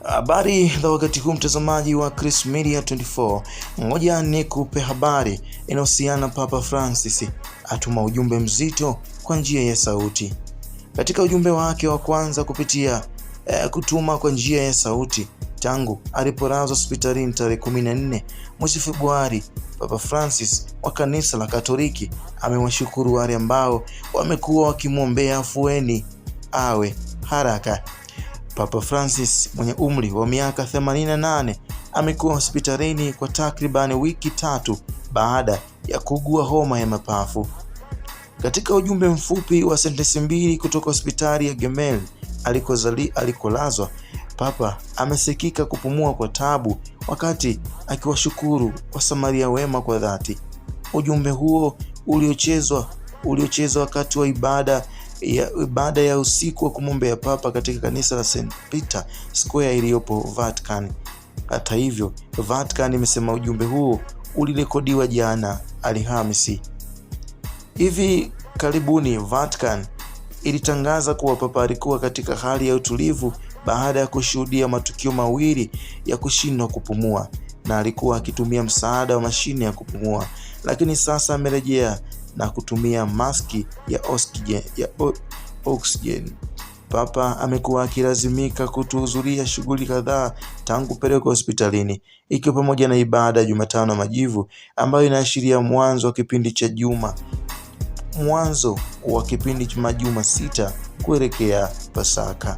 Habari za wakati huu mtazamaji wa Chris Media 24. Ngoja nikupe habari inayohusiana Papa Francis atuma ujumbe mzito kwa njia ya sauti. Katika ujumbe wake wa kwanza kupitia kutuma kwa njia ya sauti tangu alipolazwa hospitalini tarehe 14 mwezi Februari, Papa Francis wa kanisa la Katoliki amewashukuru wale ambao wamekuwa wakimwombea afueni awe haraka. Papa Francis mwenye umri wa miaka 88 amekuwa hospitalini kwa takriban wiki 3 baada ya kuugua homa ya mapafu. Katika ujumbe mfupi wa sentensi mbili kutoka hospitali ya Gemelli alikolazwa, Papa amesikika kupumua kwa tabu wakati akiwashukuru Wasamaria wema kwa dhati. Ujumbe huo uliochezwa wakati wa ibada ya usiku wa kumwombea Papa katika kanisa la St. Peter Square iliyopo Vatican. Hata hivyo, Vatican imesema ujumbe huo ulirekodiwa jana Alhamisi. Hivi karibuni Vatican ilitangaza kuwa Papa alikuwa katika hali ya utulivu baada ya kushuhudia matukio mawili ya kushindwa kupumua na alikuwa akitumia msaada wa mashine ya kupumua, lakini sasa amerejea na kutumia maski ya oxygen. Papa amekuwa akilazimika kutohudhuria shughuli kadhaa tangu kupelekwa hospitalini, ikiwa pamoja na ibada ya Jumatano Majivu ambayo inaashiria mwanzo wa kipindi cha majuma 6 kuelekea Pasaka.